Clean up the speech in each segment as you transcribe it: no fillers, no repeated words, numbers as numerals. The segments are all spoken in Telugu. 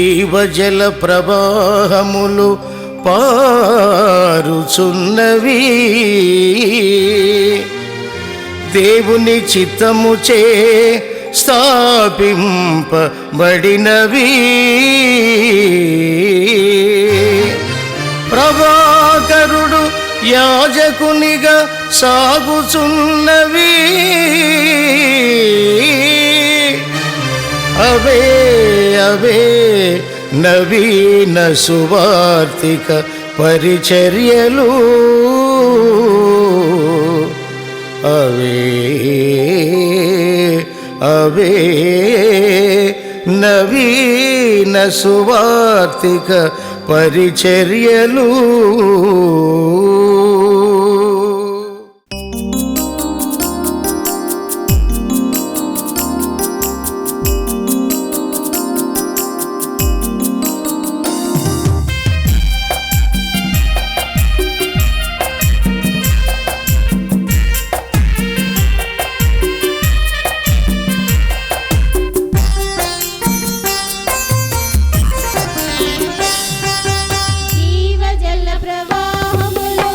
జీవజల ప్రవాహములు పారుచున్నవి, దేవుని చిత్తముచే స్థాపింపబడినవి. ప్రభాకరుడు యాజకునిగా సాగుచున్నవి, అవే అవే నవీన సువార్తిక పరిచర్యలు, అవే అవే నవీన సువార్తిక పరిచర్యలు. జీవజల ప్రవాహములు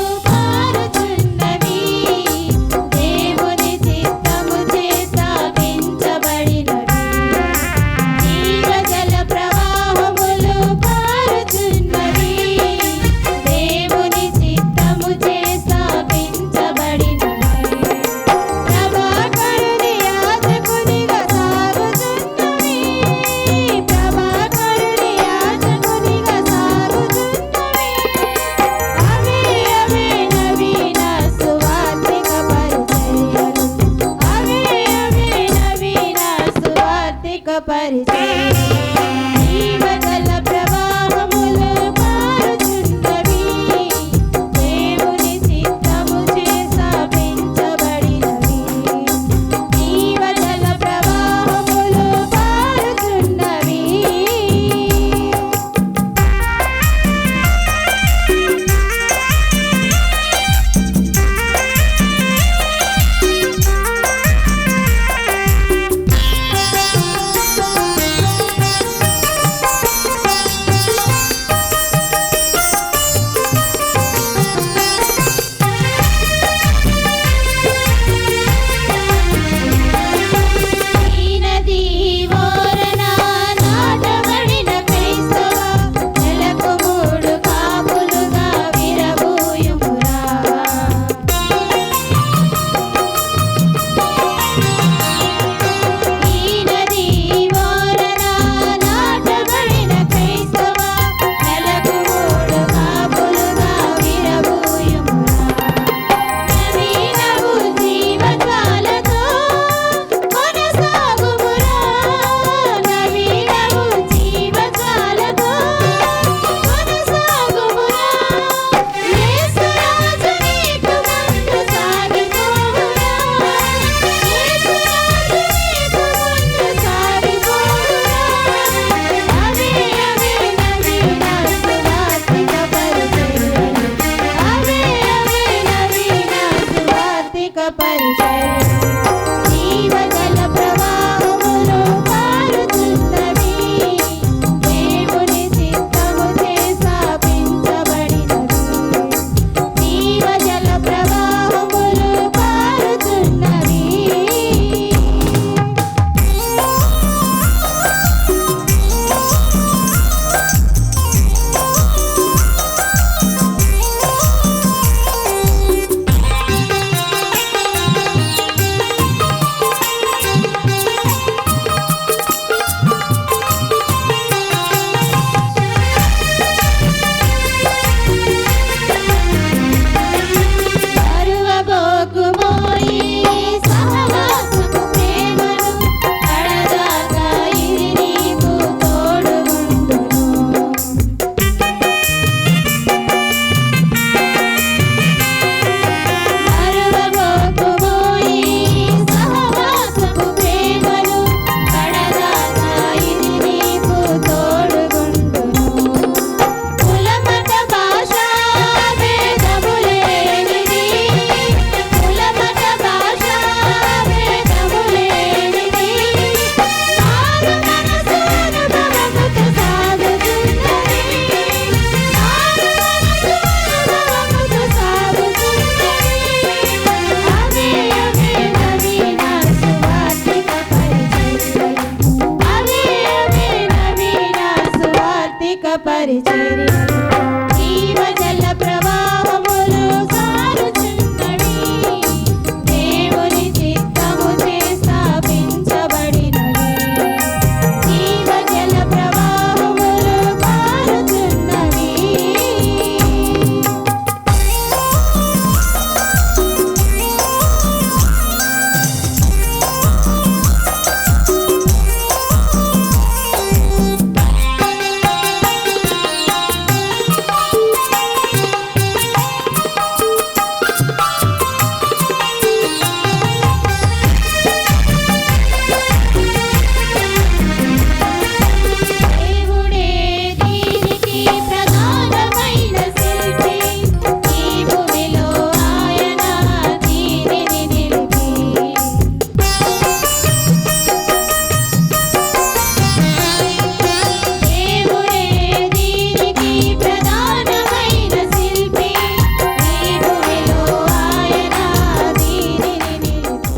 అనేక పరిచర్యలు జీవజల ప్రవాహములు సారుచున్నవి. దేవుని చిత్తముచే స్థాపించబడినవి. జీవజల ప్రవాహములు పారుచున్నవి. దేవుడే దీనికి ప్రధానమైన శిల్పి. ఈ భూమిలో ఆయన దీనిని నిలిపి. దేవుడే దీనికి ప్రధానమైన శిల్పి. ఈ భూమిలో ఆయన దీనిని నిలిపి.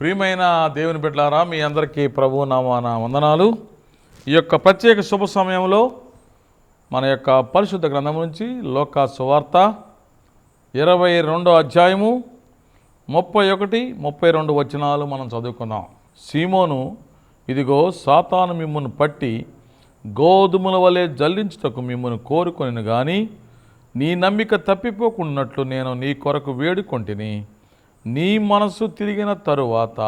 ప్రియమైన దేవుని బిడ్డలారా, మీ అందరికీ ప్రభు నామాన వందనాలు. ఈ యొక్క ప్రత్యేక శుభ సమయంలో మన యొక్క పరిశుద్ధ గ్రంథం నుంచి లోకా సువార్త 22వ అధ్యాయము 31, 32 వచనాలు మనం చదువుకున్నాం. సీమోను, ఇదిగో సాతాను మిమ్మును పట్టి గోధుమల వలె జల్లించుటకు మిమ్మును కోరుకొనిను గాని నీ నమ్మిక తప్పిపోకున్నట్లు నేను నీ కొరకు వేడుకొంటిని. నీ మనసు తిరిగిన తరువాత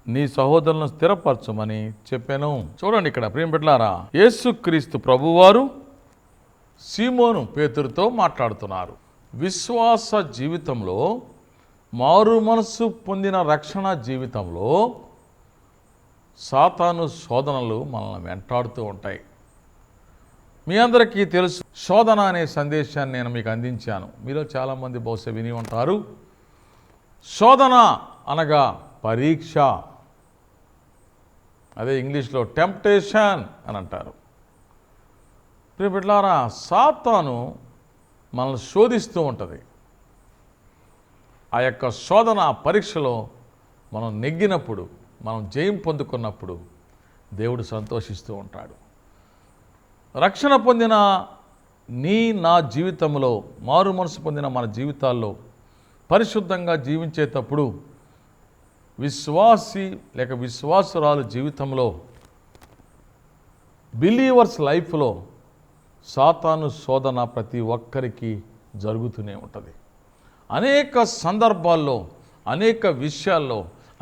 నీ సహోదరులను స్థిరపరచమని చెప్పాను. చూడండి ఇక్కడ ప్రియం బిడ్డలారా, యేసుక్రీస్తు ప్రభువారు సీమోను పేతురుతో మాట్లాడుతున్నారు. విశ్వాస జీవితంలో, మారు మనసు పొందిన రక్షణ జీవితంలో సాతాను శోధనలు మనల్ని వెంటాడుతూ ఉంటాయి. మీ అందరికీ తెలుసు, శోధన అనే సందేశాన్ని నేను మీకు అందించాను. మీలో చాలామంది బహుశా విని ఉంటారు. శోధన అనగా పరీక్ష, అదే ఇంగ్లీష్లో టెంప్టేషన్ అని అంటారు. ప్రియ బిడ్డలారా, సాతాను మనల్ని శోధిస్తూ ఉంటుంది. ఆ యొక్క శోధన పరీక్షలో మనం నెగ్గినప్పుడు, మనం జయం పొందుకున్నప్పుడు దేవుడు సంతోషిస్తూ ఉంటాడు. రక్షణ పొందిన నా జీవితంలో, మారు మనసు పొందిన మన జీవితాల్లో పరిశుద్ధంగా జీవించేటప్పుడు విశ్వాసి లేక విశ్వాసురాలు జీవితంలో, బిలీవర్స్ లైఫ్లో సాతాను శోధన ప్రతి ఒక్కరికి జరుగుతూనే ఉంటుంది. అనేక సందర్భాల్లో, అనేక విషయాల్లో,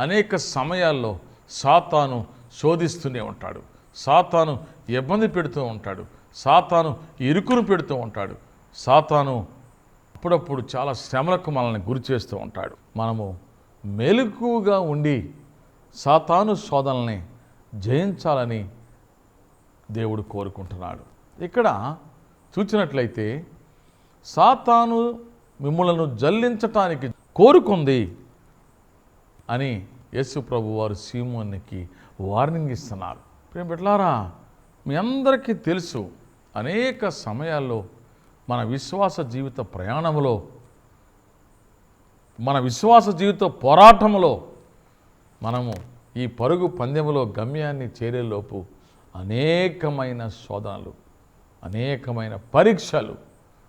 అనేక సమయాల్లో సాతాను శోధిస్తూనే ఉంటాడు. సాతాను ఇబ్బంది పెడుతూ ఉంటాడు. సాతాను ఇరుకును పెడుతూ ఉంటాడు. సాతాను అప్పుడప్పుడు చాలా శ్రమలకు మనల్ని గురి చేస్తూ ఉంటాడు. మనము మెలకువగా ఉండి సాతాను శోధనల్ని జయించాలని దేవుడు కోరుకుంటున్నాడు. ఇక్కడ చూసినట్లయితే సాతాను మిమ్ములను జల్లించటానికి కోరుకుంది అని యేసు ప్రభు వారు సీమోనికి వార్నింగ్ ఇస్తున్నారు. ప్రియ బిడ్డలారా, మీ అందరికీ తెలుసు, అనేక సమయాల్లో మన విశ్వాస జీవిత ప్రయాణంలో, మన విశ్వాస జీవిత పోరాటంలో మనము ఈ పరుగు పందెములో గమ్యాన్ని చేరేలోపు అనేకమైన శోధనలు, అనేకమైన పరీక్షలు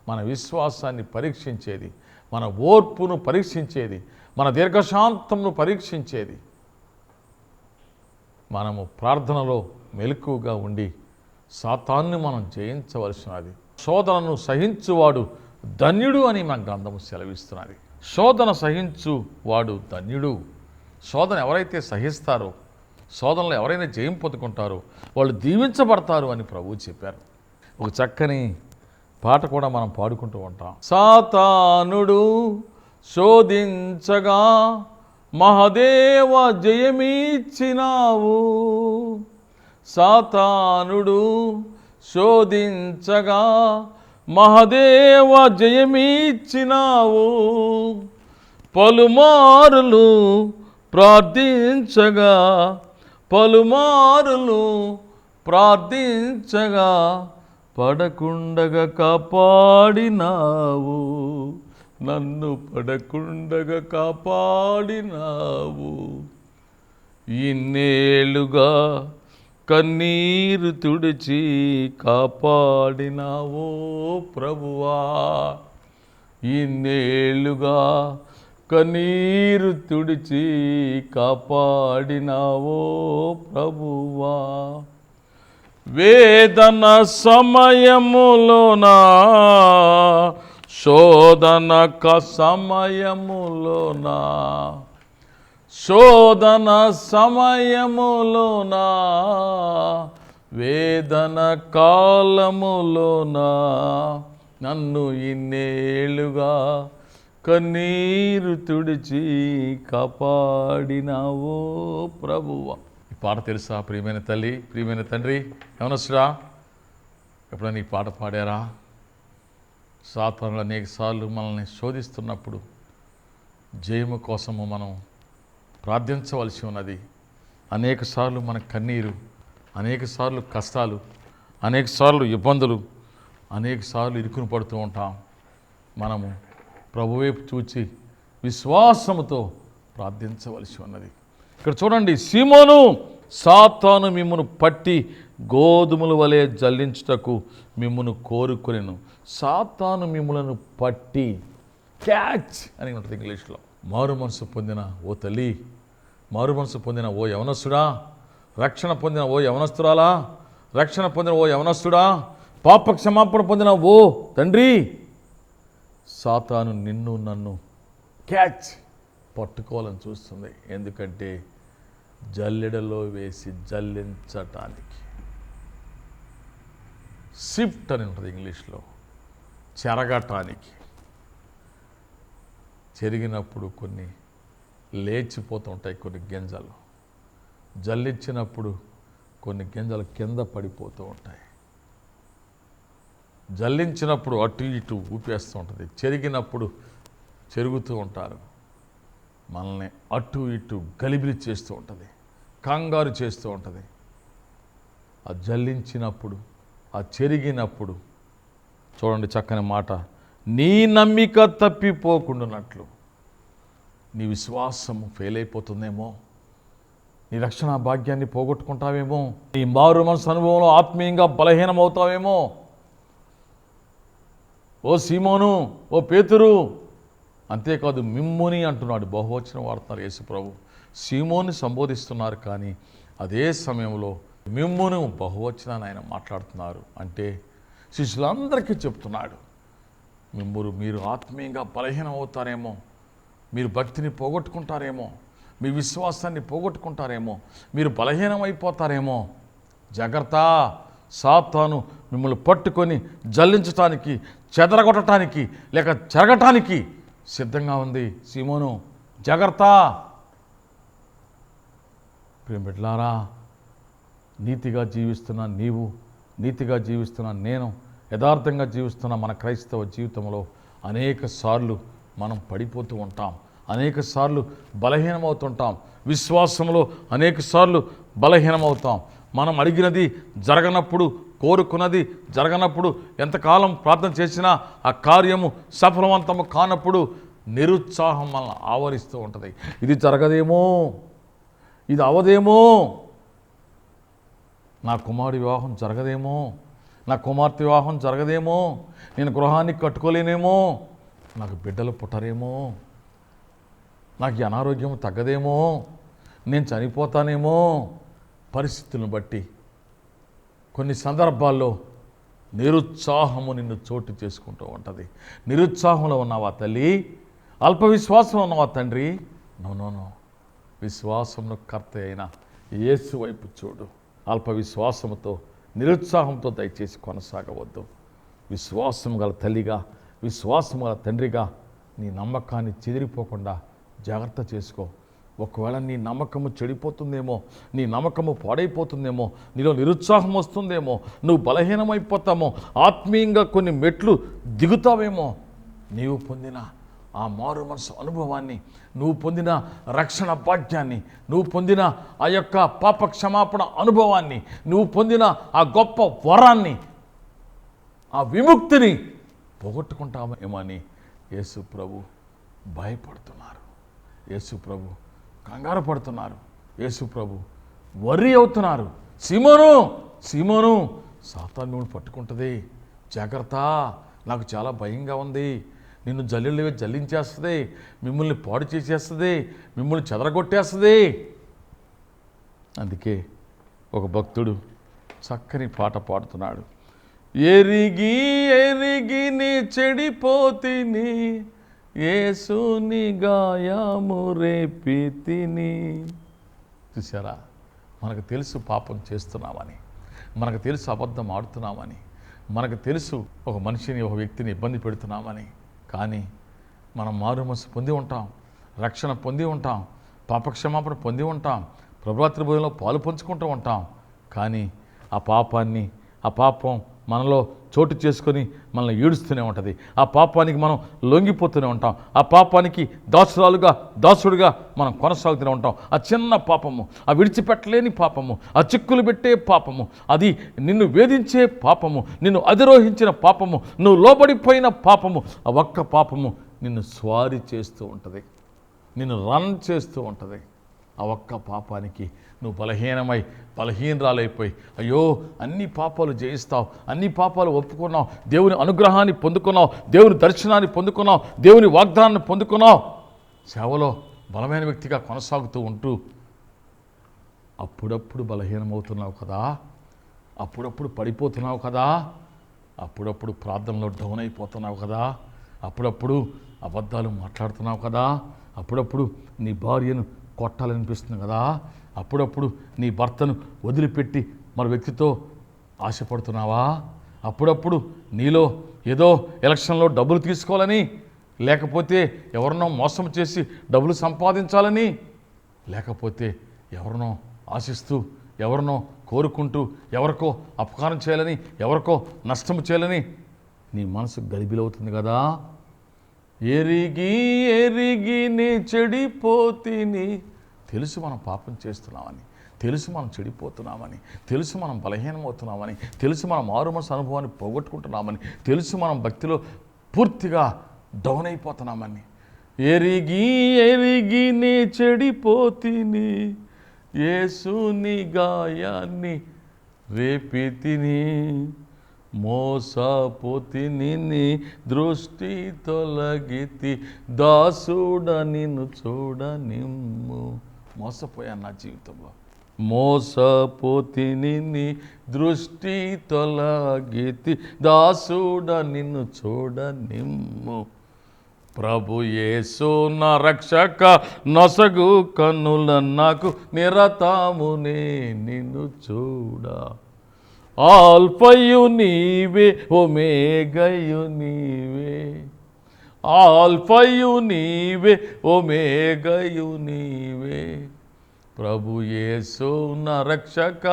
మన విశ్వాసాన్ని పరీక్షించేది, మన ఓర్పును పరీక్షించేది, మన దీర్ఘశాంతమును పరీక్షించేది. మనము ప్రార్థనలో మెలకువగా ఉండి సాతాన్ని మనం జయించవలసినది. శోధనను సహించువాడు ధన్యుడు అని మన గ్రంథము సెలవిస్తున్నది. శోధన సహించువాడు ధన్యుడు. శోధన ఎవరైతే సహిస్తారో, శోధనలు ఎవరైనా జయం పొందుకుంటారో వాళ్ళు దీవించబడతారు అని ప్రభువు చెప్పారు. ఒక చక్కని పాట కూడా మనం పాడుకుంటూ ఉంటాం. సాతానుడు శోధించగా మహదేవ జయమిచ్చినావు, సాతానుడు శోధించగా మహదేవ జయమిచ్చినావు, పలుమారులు ప్రార్థించగా పలుమారులు ప్రార్థించగా పడకుండగా కాపాడినావు, నన్ను పడకుండగా కాపాడినావు. ఇన్నేళ్ళుగా కన్నీరు తుడిచి కాపాడినావో ప్రభువా, ఇన్నేళ్ళుగా కన్నీరు తుడిచి కాపాడినావో ప్రభువా. వేదన సమయములోనా, శోధనక సమయములోనా, శోధన సమయములోనా, వేదన కాలములోనా, నన్ను ఇన్నేళ్ళుగా కన్నీరు తుడిచి కాపాడినావో ప్రభువా. ఈ పాట తెలుసా ప్రియమైన తల్లి, ప్రియమైన తండ్రి, యవనస్తుడా? ఎప్పుడైనా ఈ పాట పాడారా? సాతానుడు అనేక సార్లు మనల్ని శోధిస్తున్నప్పుడు జయము కోసము మనం ప్రార్థించవలసి ఉన్నది. అనేక సార్లు మన కన్నీరు, అనేక సార్లు కష్టాలు, అనేక సార్లు ఇబ్బందులు, అనేక సార్లు ఇరుకుని పడుతూ ఉంటాం. మనము ప్రభువైపు చూచి విశ్వాసముతో ప్రార్థించవలసి ఉన్నది. ఇక్కడ చూడండి, సీమోను, సాతాను మిమ్మును పట్టి గోధుమల వలె జల్లించుటకు మిమ్మును కోరుకొనెను. సాతాను మిమ్ములను పట్టి, క్యాచ్ అని ఉంటుంది ఇంగ్లీష్లో. మారు మనసు పొందిన ఓ తల్లి, మారు మనసు పొందిన ఓ యవనస్తుడా, రక్షణ పొందిన ఓ యవనస్తురాలా, రక్షణ పొందిన ఓ యవనస్తుడా, పాప క్షమాపణ పొందిన ఓ తండ్రి, సాతాను నిన్ను నన్ను క్యాచ్ పట్టుకోవాలని చూస్తుంది. ఎందుకంటే జల్లెడలో వేసి జల్లించటానికి. సిఫ్ట్ అని ఉంటుంది ఇంగ్లీష్లో, చెరగటానికి. చెరిగినప్పుడు కొన్ని లేచిపోతూ ఉంటాయి, కొన్ని గింజలు జల్లించినప్పుడు కొన్ని గింజలు కింద పడిపోతూ ఉంటాయి. జల్లించినప్పుడు అటు ఇటు ఊపేస్తూ ఉంటుంది, చెరిగినప్పుడు చెరుగుతూ ఉంటారు. మనల్ని అటు ఇటు గలిబిలి చేస్తూ ఉంటుంది, కంగారు చేస్తూ ఉంటుంది. ఆ జల్లించినప్పుడు, ఆ చెరిగినప్పుడు చూడండి చక్కని మాట, నీ నమ్మిక తప్పిపోకుండానట్లు. నీ విశ్వాసము ఫెయిల్ అయిపోతుందేమో, నీ రక్షణ భాగ్యాన్ని పోగొట్టుకుంటావేమో, నీ మారు మనసు అనుభవంలో ఆత్మీయంగా బలహీనమవుతావేమో. ఓ సీమోను, ఓ పేతురు, అంతేకాదు మిమ్ముని అంటున్నాడు, బహువచనం వాడుతున్నారు యేసు ప్రభు. సీమోని సంబోధిస్తున్నారు, కానీ అదే సమయంలో మిమ్మును బహువచనాన్ని ఆయన మాట్లాడుతున్నారు. అంటే శిష్యులందరికీ చెప్తున్నాడు, మీరు ఆత్మీయంగా బలహీనం అవుతారేమో, మీరు భక్తిని పోగొట్టుకుంటారేమో, మీ విశ్వాసాన్ని పోగొట్టుకుంటారేమో, మీరు బలహీనం అయిపోతారేమో. జాగ్రత్త, సాతాను మిమ్మల్ని పట్టుకొని జల్లించటానికి, చెదరగొట్టడానికి, లేక చెరగటానికి సిద్ధంగా ఉంది. సీమోను జాగ్రత్త. ప్రియమిట్లారా, నీతిగా జీవిస్తున్న నీవు, నీతిగా జీవిస్తున్న నేను, యథార్థంగా జీవిస్తున్న మన క్రైస్తవ జీవితంలో అనేక సార్లు మనం పడిపోతూ ఉంటాం, అనేక సార్లు బలహీనమవుతుంటాం, విశ్వాసంలో అనేక సార్లు బలహీనమవుతాం. మనం అడిగినది జరగనప్పుడు, కోరుకున్నది జరగనప్పుడు, ఎంతకాలం ప్రార్థన చేసినా ఆ కార్యము సఫలవంతము కానప్పుడు నిరుత్సాహం మనల్ని ఆవరిస్తూ ఉంటుంది. ఇది జరగదేమో, ఇది అవదేమో, నా కుమారుడి వివాహం జరగదేమో, నా కుమార్తె వివాహం జరగదేమో, నేను గృహాన్ని కట్టుకోలేనేమో, నాకు బిడ్డలు పుట్టరేమో, నాకు ఈ అనారోగ్యం తగ్గదేమో, నేను చనిపోతానేమో. పరిస్థితులను బట్టి కొన్ని సందర్భాల్లో నిరుత్సాహము నిన్ను చోటు చేసుకుంటూ ఉంటుంది. నిరుత్సాహంలో ఉన్నావా తల్లి? అల్ప విశ్వాసంలో ఉన్నావా తండ్రి? నో, విశ్వాసమును కర్త అయిన యేసు వైపు చూడు. అల్ప విశ్వాసముతో, నిరుత్సాహంతో దయచేసి కొనసాగవద్దు. విశ్వాసం గల తల్లిగా, విశ్వాసం గల తండ్రిగా నీ నమ్మకాన్ని చెదిరిపోకుండా జాగ్రత్త చేసుకో. ఒకవేళ నీ నమ్మకము చెడిపోతుందేమో, నీ నమ్మకము పాడైపోతుందేమో, నీలో నిరుత్సాహం వస్తుందేమో, నువ్వు బలహీనమైపోతామో, ఆత్మీయంగా కొన్ని మెట్లు దిగుతావేమో. నీవు పొందిన ఆ మారు మనసు అనుభవాన్ని, నువ్వు పొందిన రక్షణ భాగ్యాన్ని, నువ్వు పొందిన ఆ యొక్క పాప క్షమాపణ అనుభవాన్ని, నువ్వు పొందిన ఆ గొప్ప వరాన్ని, ఆ విముక్తిని పోగొట్టుకుంటామేమో అని యేసు ప్రభు భయపడుతున్నారు. యేసు ప్రభు కంగారు పడుతున్నారు. యేసు ప్రభు వర్రీ అవుతున్నారు. సీమోను, సీమోను, సాతాను మిమ్మల్ని పట్టుకుంటుంది, జాగ్రత్త, నాకు చాలా భయంగా ఉంది, నిన్ను జల్లిలో జల్లించేస్తుంది, మిమ్మల్ని పాడు చేసేస్తుంది, మిమ్మల్ని చెదరగొట్టేస్తుంది. అందుకే ఒక భక్తుడు చక్కని పాట పాడుతున్నాడు. ఎరిగి ఎరిగి నీ చెడిపోతిని, యేసుని గాయము రేపితిని. చూసారా, మనకు తెలుసు పాపం చేస్తున్నామని, మనకు తెలుసు అబద్ధం ఆడుతున్నామని, మనకు తెలుసు ఒక మనిషిని, ఒక వ్యక్తిని ఇబ్బంది పెడుతున్నామని. కానీ మనం మారు మనసు పొంది ఉంటాం, రక్షణ పొంది ఉంటాం, పాపక్షమాపణ పొంది ఉంటాం, ప్రభురాత్రి భోజనంలో పాలు పంచుకుంటూ ఉంటాం. కానీ ఆ పాపాన్ని, ఆ పాపం మనలో చోటు చేసుకొని మనల్ని ఈడుస్తూనే ఉంటుంది. ఆ పాపానికి మనం లొంగిపోతూనే ఉంటాం. ఆ పాపానికి దాసుడుగా మనం కొనసాగుతూనే ఉంటాం. ఆ చిన్న పాపము, ఆ విడిచిపెట్టలేని పాపము, ఆ చిక్కులు పెట్టే పాపము, అది నిన్ను వేధించే పాపము, నిన్ను అధిరోహించిన పాపము, నువ్వు లోబడిపోయిన పాపము, ఆ ఒక్క పాపము నిన్ను స్వారీ చేస్తూ ఉంటుంది, నిన్ను రన్ చేస్తూ ఉంటుంది. ఆ ఒక్క పాపానికి నువ్వు బలహీనరాలైపోయి, అయ్యో అన్ని పాపాలు జయిస్తావు, అన్ని పాపాలు ఒప్పుకున్నావు, దేవుని అనుగ్రహాన్ని పొందుకున్నావు, దేవుని దర్శనాన్ని పొందుకున్నావు, దేవుని వాగ్దానాన్ని పొందుకున్నావు, సేవలో బలమైన వ్యక్తిగా కొనసాగుతూ ఉంటూ అప్పుడప్పుడు బలహీనమవుతున్నావు కదా, అప్పుడప్పుడు పడిపోతున్నావు కదా, అప్పుడప్పుడు ప్రార్థనలో డౌన్ అయిపోతున్నావు కదా, అప్పుడప్పుడు అబద్ధాలు మాట్లాడుతున్నావు కదా, అప్పుడప్పుడు నీ భార్యను కొట్టాలనిపిస్తుంది కదా, అప్పుడప్పుడు నీ భర్తను వదిలిపెట్టి మరో వ్యక్తితో ఆశపడుతున్నావా, అప్పుడప్పుడు నీలో ఏదో ఎలక్షన్లో డబ్బులు తీసుకోవాలని, లేకపోతే ఎవరినో మోసం చేసి డబ్బులు సంపాదించాలని, లేకపోతే ఎవరినో ఆశిస్తూ, ఎవరినో కోరుకుంటూ, ఎవరికో అపకారం చేయాలని, ఎవరికో నష్టం చేయాలని నీ మనసు గలిబిలవుతుంది కదా. ఎరిగి ఎరిగి నీ చెడిపోతిని, తెలుసు మనం పాపం చేస్తున్నామని, తెలుసు మనం చెడిపోతున్నామని, తెలుసు మనం బలహీనమవుతున్నామని, తెలుసు మనం మారు మనసు అనుభవాన్ని పోగొట్టుకుంటున్నామని, తెలుసు మనం భక్తిలో పూర్తిగా డౌన్ అయిపోతున్నామని. ఎరిగి ఎరిగి నీ చెడిపోతిని, యేసుని గాయాన్ని రేపితిని, మోసపోతిని నీ దృష్టి తొలగితి, దాసుడ నిన్ను చూడ నిమ్ము. మోసపోయాను నా జీవితంలో, మోసపోతిని నీ దృష్టి తొలగితి, దాసుడ నిన్ను చూడ నిమ్ము. ప్రభు యేసు నా రక్షక నొసగు కన్నుల నాకు, నిరతమునే నిన్ను చూడ. ఆల్ఫయు నీవే, ఒమేగయు నీవే, ఆల్ఫయు నీవే, ఒమేగయు నీవే. ప్రభు యేసు నా రక్షక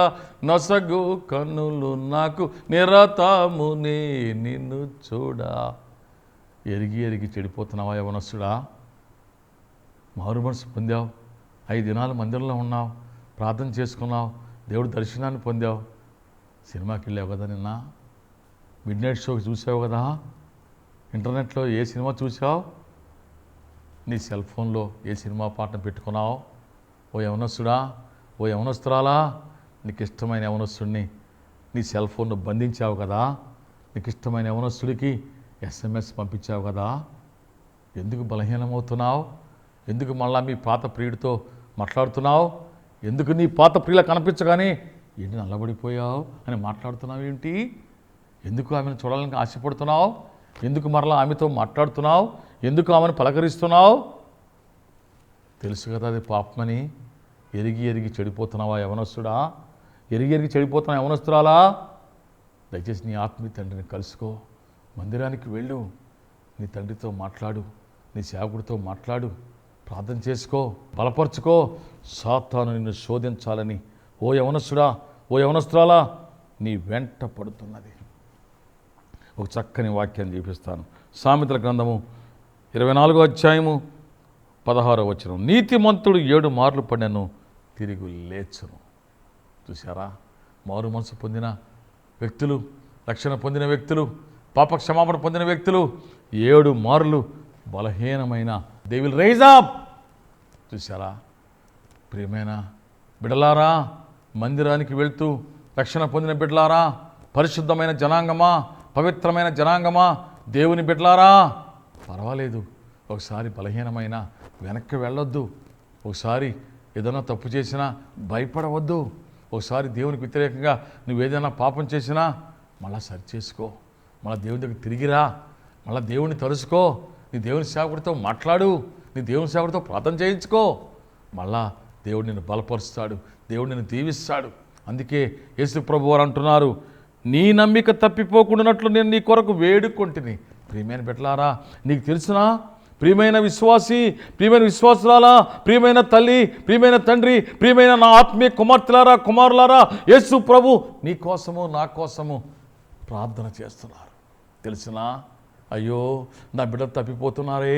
నొసగు కన్నులు నాకు, నిరతమునే నిన్ను చూడ. ఎరిగి ఎరిగి చెడిపోతున్నావా యవనస్తుడా? మారు మనసు పొందావు, 5 దినాలు మందిరంలో ఉన్నావు, ప్రార్థన చేసుకున్నావు, దేవుడి దర్శనాన్ని పొందావు, సినిమాకి వెళ్ళావు కదా, నిన్న మిడ్ నైట్ షోకి చూసావు కదా, ఇంటర్నెట్లో ఏ సినిమా చూసావు, నీ సెల్ ఫోన్లో ఏ సినిమా పాటను పెట్టుకున్నావు? ఓ యవనస్తుడా, ఓ యవనస్తురాలా, నీకు ఇష్టమైన యవనస్తుడిని నీ సెల్ ఫోన్ను బంధించావు కదా, నీకు ఇష్టమైన యవనస్తుడికి SMS పంపించావు కదా. ఎందుకు బలహీనమవుతున్నావు? ఎందుకు మళ్ళా మీ పాత ప్రియుడితో మాట్లాడుతున్నావు? ఎందుకు నీ పాత ప్రియుల కనిపించగానే ఏంటి నల్లబడిపోయావు అని మాట్లాడుతున్నావు ఏంటి? ఎందుకు ఆమెను చూడాలని ఆశపడుతున్నావు? ఎందుకు మరలా ఆమెతో మాట్లాడుతున్నావు? ఎందుకు ఆమెను పలకరిస్తున్నావు? తెలుసు కదా అది పాపమని. ఎరిగి ఎరిగి చెడిపోతున్నావా యవనస్తుడా? ఎరిగి ఎరిగి చెడిపోతున్నా యవనస్తురాలా? దయచేసి నీ ఆత్మీయ తండ్రిని కలుసుకో, మందిరానికి వెళ్ళు, నీ తండ్రితో మాట్లాడు, నీ సేవకుడితో మాట్లాడు, ప్రార్థన చేసుకో, బలపరుచుకో. సాతాను నిన్ను శోధించాలని ఓ యవనస్తుడా, ఓ యవనస్తురాలా నీ వెంట పడుతున్నది. ఒక చక్కని వాక్యాన్ని చూపిస్తాను. సామెతల గ్రంథము 24వ అధ్యాయము 16వ వచనం, నీతిమంతుడు 7 మార్లు పడినను తిరిగి లేచును. చూసారా, మారు మనసు పొందిన వ్యక్తులు, రక్షణ పొందిన వ్యక్తులు, పాప క్షమాపణ పొందిన వ్యక్తులు 7 మార్లు బలహీనమైన దే విల్ రైజ్ అప్. చూసారా, ప్రియమైన బిడ్డలారా, మందిరానికి వెళ్తూ రక్షణ పొందిన బిడ్డలారా, పరిశుద్ధమైన జనాంగమా, పవిత్రమైన జనాంగమా, దేవుని బిడ్డలారా, పర్వాలేదు, ఒకసారి బలహీనమైన వెనక్కి వెళ్ళొద్దు. ఒకసారి ఏదైనా తప్పు చేసినా భయపడవద్దు. ఒకసారి దేవునికి వ్యతిరేకంగా నువ్వేదైనా పాపం చేసినా మళ్ళా సరి చేసుకో, మళ్ళీ దేవుని దగ్గర తిరిగిరా, మళ్ళీ దేవుని తలుసుకో, నీ దేవుని సేవకుడితో మాట్లాడు, నీ దేవుని సేవకుడితో ప్రార్థన చేయించుకో. మళ్ళా దేవుడు నిన్ను బలపరుస్తాడు, దేవుడు నిన్ను దీవిస్తాడు. అందుకే యేసు ప్రభువారు అంటున్నారు, నీ నమ్మిక తప్పిపోకుండానట్లు నేను నీ కొరకు వేడుకొంటిని. ప్రియమైన బిడ్డలారా, నీకు తెలుసునా, ప్రియమైన విశ్వాసి, ప్రియమైన విశ్వాసులారా, ప్రియమైన తల్లి, ప్రియమైన తండ్రి, ప్రియమైన నా ఆత్మీయ కుమార్తెలారా, కుమారులారా, యేసు ప్రభు నీ కోసము నా కోసము ప్రార్థన చేస్తున్నారు. తెలుసునా, అయ్యో నా బిడ్డలు తప్పిపోతున్నారే,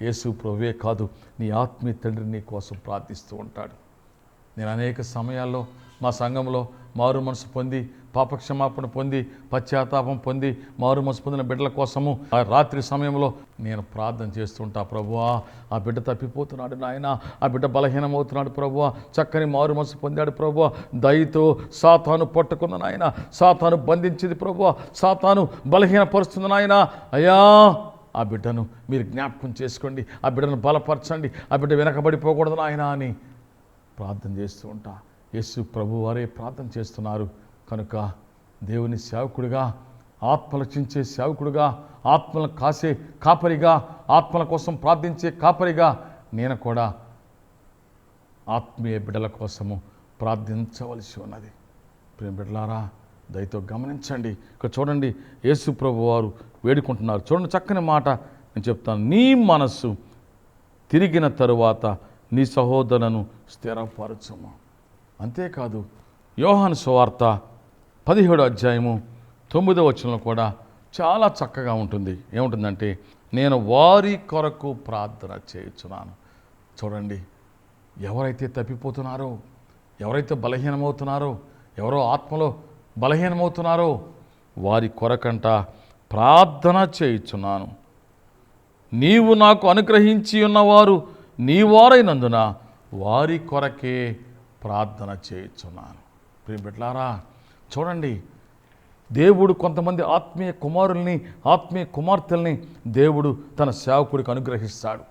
యేసు ప్రభువే కాదు, నీ ఆత్మీయ తండ్రి నీ కోసం ప్రార్థిస్తూ ఉంటాడు. నేను అనేక సమయాల్లో మా సంఘంలో మారు మనసు పొంది, పాపక్షమాపణ పొంది, పశ్చాత్తాపం పొంది, మారు మనసు పొందిన బిడ్డల కోసము ఆ రాత్రి సమయంలో నేను ప్రార్థన చేస్తుంటా. ప్రభువా, ఆ బిడ్డ తప్పిపోతున్నాడు నాయన, ఆ బిడ్డ బలహీనమవుతున్నాడు ప్రభువా, చక్కని మారు మనసు పొందాడు ప్రభువా, దయతో సాతాను పట్టుకున్న నాయన, సాతాను బంధించింది ప్రభువా, సాతాను బలహీనపరుస్తుంది నాయన. అయ్యా, ఆ బిడ్డను మీరు జ్ఞాపకం చేసుకోండి, ఆ బిడ్డను బలపరచండి, ఆ బిడ్డ వెనకబడిపోకూడదు నాయన అని ప్రార్థన చేస్తూ ఉంటా. యేసు ప్రభు వారే ప్రార్థన చేస్తున్నారు కనుక దేవుని సేవకుడిగా, ఆత్మలు రక్షించే సేవకుడిగా, ఆత్మలను కాసే కాపరిగా, ఆత్మల కోసం ప్రార్థించే కాపరిగా నేను కూడా ఆత్మీయ బిడ్డల కోసము ప్రార్థించవలసి ఉన్నది. ప్రియ బిడ్డలారా, దయతో గమనించండి. ఇక్కడ చూడండి, యేసు ప్రభు వారు వేడుకుంటున్నారు. చూడండి, చక్కని మాట నేను చెప్తాను. నీ మనస్సు తిరిగిన తరువాత నీ సహోదరులను స్థిరపరచుము. అంతేకాదు, యోహాను సువార్త 17వ అధ్యాయము 9వ వచనంలో కూడా చాలా చక్కగా ఉంటుంది. ఏముంటుందంటే, నేను వారి కొరకు ప్రార్థన చేయుచున్నాను. చూడండి, ఎవరైతే తప్పిపోతున్నారో, ఎవరైతే బలహీనమవుతున్నారో, ఎవరో ఆత్మలో బలహీనమవుతున్నారో వారి కొరకంట ప్రార్థన చేయుచున్నాను. నీవు నాకు అనుగ్రహించి ఉన్నవారు నీవారైనందున వారి కొరకే ప్రార్థన చేయుచున్నాను. ప్రియ బిడ్డలారా, చూడండి, దేవుడు కొంతమంది ఆత్మీయ కుమారుల్ని, ఆత్మీయ కుమార్తెల్ని దేవుడు తన సేవకుడికి అనుగ్రహిస్తాడు.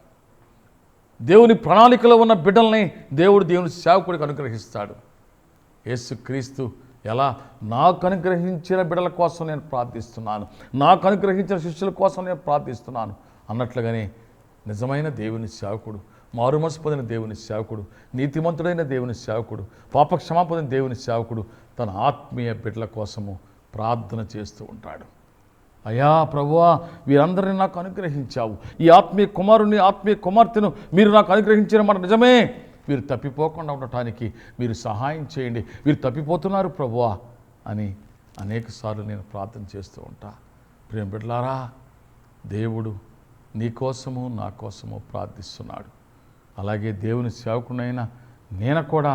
దేవుని ప్రణాళికలో ఉన్న బిడ్డల్ని దేవుని సేవకుడికి అనుగ్రహిస్తాడు. యేసుక్రీస్తు ఎలా, నాకు అనుగ్రహించిన బిడ్డల కోసం నేను ప్రార్థిస్తున్నాను, నాకు అనుగ్రహించిన శిష్యుల కోసం నేను ప్రార్థిస్తున్నాను అన్నట్లుగానే నిజమైన దేవుని సేవకుడు, మారుమనసు పొందిన దేవుని సేవకుడు, నీతిమంతుడైన దేవుని సేవకుడు, పాపక్షమాపణ పొందిన దేవుని సేవకుడు తన ఆత్మీయ బిడ్డల కోసము ప్రార్థన చేస్తూ ఉంటాడు. అయ్యా ప్రభువా, వీరందరినీ నాకు అనుగ్రహించావు, ఈ ఆత్మీయ కుమారుని, ఆత్మీయ కుమార్తెను మీరు నాకు అనుగ్రహించిన మాట నిజమే, వీరు తప్పిపోకుండా ఉండటానికి మీరు సహాయం చేయండి, వీరు తప్పిపోతున్నారు ప్రభువా అని అనేకసార్లు నేను ప్రార్థన చేస్తూ ఉంటా. ప్రియ బిడ్డలారా, దేవుడు నీ కోసము నా కోసము ప్రార్థిస్తున్నాడు. అలాగే దేవుని సేవకునైనా నేను కూడా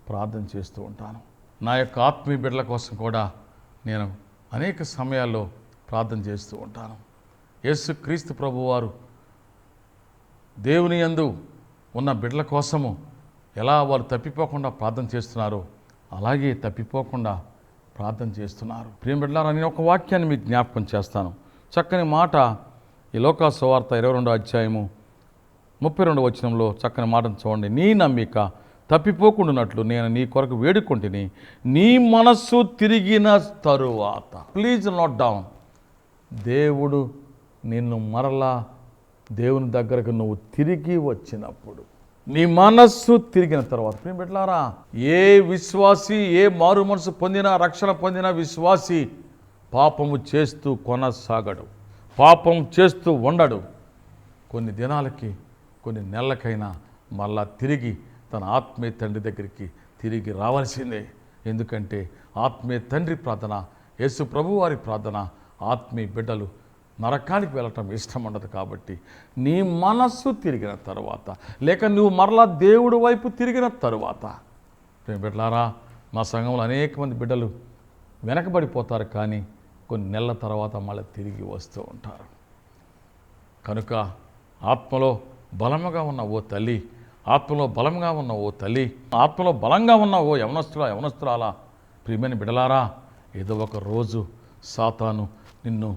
ప్రార్థన చేస్తూ ఉంటాను. నా యొక్క ఆత్మీయ బిడ్డల కోసం కూడా నేను అనేక సమయాల్లో ప్రార్థన చేస్తూ ఉంటాను. యేసుక్రీస్తు ప్రభువారు దేవుని యందు ఉన్న బిడ్డల కోసము ఎలా వారు తప్పిపోకుండా ప్రార్థన చేస్తున్నారో అలాగే తప్పిపోకుండా ప్రార్థన చేస్తున్నారు. ప్రియ బిడ్డలారా, నేను ఒక వాక్యాన్ని మీకు జ్ఞాపకం చేస్తాను. చక్కని మాట ఈ లోకా సువార్త 22వ అధ్యాయము 32వ వచనంలో చక్కని మాటను చూడండి. నీ నమ్మిక తప్పిపోకుండానట్లు నేను నీ కొరకు వేడుకొంటిని, నీ మనస్సు తిరిగిన తరువాత. Please note down. దేవుడు నిన్ను మరలా దేవుని దగ్గరకు నువ్వు తిరిగి వచ్చినప్పుడు, నీ మనస్సు తిరిగిన తర్వాత. ప్రియ బిడ్డలారా, ఏ విశ్వాసి, ఏ మారు మనసు పొందిన, రక్షణ పొందిన విశ్వాసి పాపము చేస్తూ కొనసాగడు, పాపం చేస్తూ ఉండడు. కొన్ని దినాలకి, కొన్ని నెలలకైనా మళ్ళా తిరిగి తన ఆత్మీయ తండ్రి దగ్గరికి తిరిగి రావాల్సిందే. ఎందుకంటే ఆత్మీయ తండ్రి ప్రార్థన, యేసు ప్రభు వారి ప్రార్థన ఆత్మీయ బిడ్డలు నరకానికి వెళ్ళటం ఇష్టం ఉండదు. కాబట్టి నీ మనస్సు తిరిగిన తరువాత, లేక నువ్వు మరలా దేవుడి వైపు తిరిగిన తరువాత, బిడ్డలారా, మా సంఘంలో అనేక మంది బిడ్డలు వెనకబడిపోతారు, కానీ కొన్ని నెలల తర్వాత మళ్ళీ తిరిగి వస్తూ ఉంటారు. కనుక ఆత్మలో బలముగా ఉన్న ఓ తల్లి, ఆత్మలో బలంగా ఉన్న ఓ తల్లి, ఆత్మలో బలంగా ఉన్న ఓ యవనస్తురాలా, ప్రియమైన బిడ్డలారా, ఏదో ఒక రోజు సాతాను నిన్ను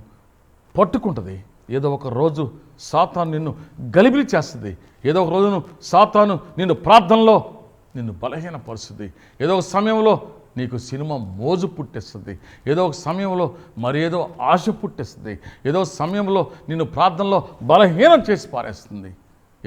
పట్టుకుంటుంది. ఏదో ఒక రోజు సాతాను నిన్ను గలిబిలి చేస్తుంది. ఏదో ఒక రోజును సాతాను నిన్ను ప్రార్థనలో నిన్ను బలహీనపరుస్తుంది. ఏదో ఒక సమయంలో నీకు సినిమా మోజు పుట్టేస్తుంది. ఏదో ఒక సమయంలో మరేదో ఆశ పుట్టేస్తుంది. ఏదో సమయంలో నిన్ను ప్రార్థనలో బలహీనం చేసి పారేస్తుంది.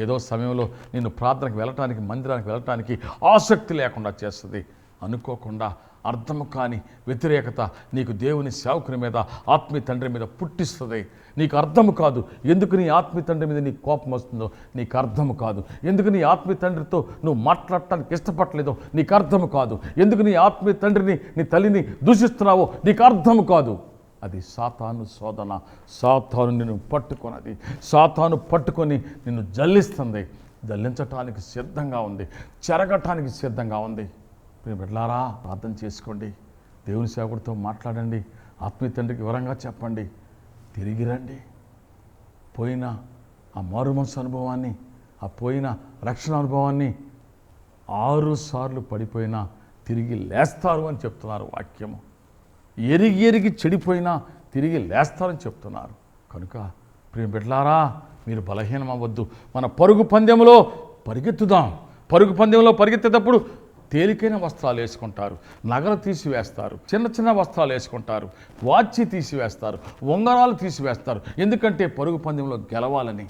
ఏదో సమయంలో నిన్ను ప్రార్థనకు వెళ్ళటానికి, మందిరానికి వెళ్ళటానికి ఆసక్తి లేకుండా చేస్తుంది. అనుకోకుండా అర్థము కాని వ్యతిరేకత నీకు దేవుని సేవకుని మీద, ఆత్మీయ తండ్రి మీద పుట్టిస్తుంది. నీకు అర్థము కాదు ఎందుకు నీ ఆత్మీయ తండ్రి మీద నీకు కోపం వస్తుందో, నీకు అర్థము కాదు. ఎందుకు నీ ఆత్మీయ తండ్రితో నువ్వు మాట్లాడటానికి ఇష్టపడలేదో నీకు అర్థము కాదు. ఎందుకు నీ ఆత్మీయ తండ్రిని, నీ తల్లిని దూషిస్తున్నావో నీకు అర్థము కాదు. అది సాతాను శోధన. సాతాను నిన్ను పట్టుకున్నది. సాతాను పట్టుకొని నిన్ను జల్లిస్తుంది. జల్లించటానికి సిద్ధంగా ఉంది, చెరగటానికి సిద్ధంగా ఉంది. బిడ్డలారా, ప్రార్థన చేసుకోండి, దేవుని సేవకుడితో మాట్లాడండి, ఆత్మీయ తండ్రికి వివరంగా చెప్పండి, తిరిగి రండి. పోయిన ఆ మారు మనసు అనుభవాన్ని, ఆ పోయిన రక్షణ అనుభవాన్ని 6 సార్లు పడిపోయినా తిరిగి లేస్తారు అని చెప్తున్నారు వాక్యము. ఎరిగి చెడిపోయినా తిరిగి లేస్తారని చెప్తున్నారు. కనుక ప్రియ బిడ్డలారా, మీరు బలహీనం అవ్వద్దు. మన పరుగు పందెంలో పరిగెత్తుదాం. పరుగు పందెంలో పరిగెత్తేటప్పుడు తేలికైన వస్త్రాలు వేసుకుంటారు, నగలు తీసివేస్తారు, చిన్న వస్త్రాలు వేసుకుంటారు, వాచి తీసివేస్తారు, ఉంగరాలు తీసివేస్తారు. ఎందుకంటే పరుగు పందెంలో గెలవాలని.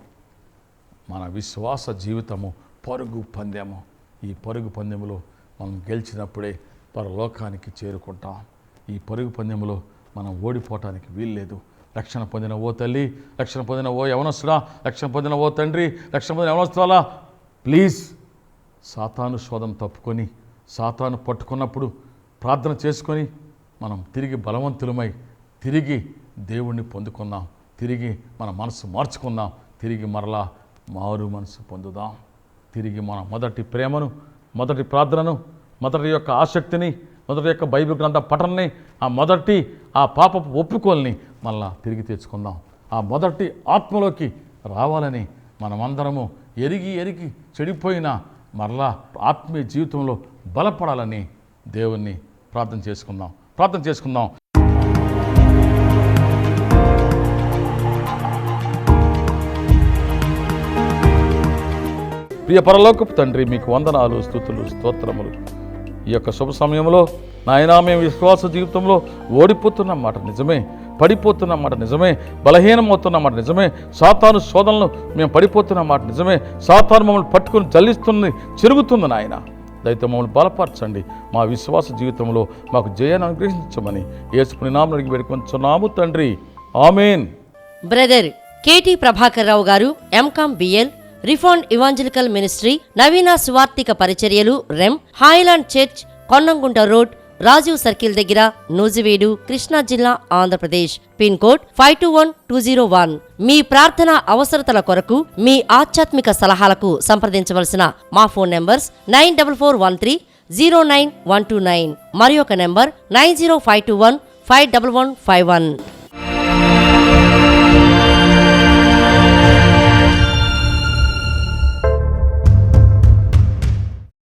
మన విశ్వాస జీవితము పరుగు పందెము. ఈ పరుగు పందెంలో మనం గెలిచినప్పుడే పరలోకానికి చేరుకుంటాం. ఈ పరుగు పందెంలో మనం ఓడిపోవటానికి వీల్లేదు. రక్షణ పొందిన ఓ తల్లి, రక్షణ పొందిన ఓ యవనస్తుడా, రక్షణ పొందిన ఓ తండ్రి, రక్షణ పొందిన యవనస్తురాలా, ప్లీజ్ సాతాను శోధన తప్పుకొని, సాతాను పట్టుకున్నప్పుడు ప్రార్థన చేసుకొని మనం తిరిగి బలవంతులమై తిరిగి దేవుణ్ణి పొందుకుందాం. తిరిగి మన మనసు మార్చుకుందాం. తిరిగి మరలా మారు మనసు పొందుదాం. తిరిగి మన మొదటి ప్రేమను, మొదటి ప్రార్థనను, మొదటి యొక్క ఆసక్తిని, మొదటి యొక్క బైబిల్ గ్రంథ పఠనని, ఆ పాపపు ఒప్పుకోల్ని మళ్ళా తిరిగి తెచ్చుకుందాం. ఆ మొదటి ఆత్మలోకి రావాలని మనమందరము ఎరిగి చెడిపోయిన మరలా ఆత్మీయ జీవితంలో బలపడాలని దేవుణ్ణి ప్రార్థన చేసుకుందాం. ప్రియ పరలోకపు తండ్రి, మీకు వందనాలు, స్తుతులు, స్తోత్రములు. ఈ యొక్క శుభ సమయంలో నాయనా, మేము విశ్వాస జీవితంలో ఓడిపోతున్న మాట నిజమే, పడిపోతున్న మాట నిజమే, బలహీనమవుతున్న మాట నిజమే, సాతాను శోధనలు మేము పడిపోతున్న మాట నిజమే, సాతాను మమ్మల్ని పట్టుకుని జల్లిస్తుంది, చెరుగుతుంది. నాయన దయతో మమ్మల్ని బలపరచండి. మా విశ్వాస జీవితంలో మాకు జయాన్ని అనుగ్రహించమని యేసు నామమున అడిగి వేడుకొంచున్నాము తండ్రి, ఆమేన్. బ్రదర్ కేటీ ప్రభాకర్ రావు గారు MCom BL, reformed evangelical ministry, నవీన సువార్తిక పరిచర్యలు, రెమ్, highland church, Konnangunta road, Rajiv circle దగ్గర, నూజివీడు, కృష్ణా జిల్లా, ఆంధ్రప్రదేశ్. Pin code 521201. మీ ప్రార్థన అవసరతల కొరకు, మీ ఆధ్యాత్మిక సలహాలకు సంప్రదించవలసిన మా ఫోన్ నంబర్స్ 9441309129 మరి ఒక నంబర్ 90521511151.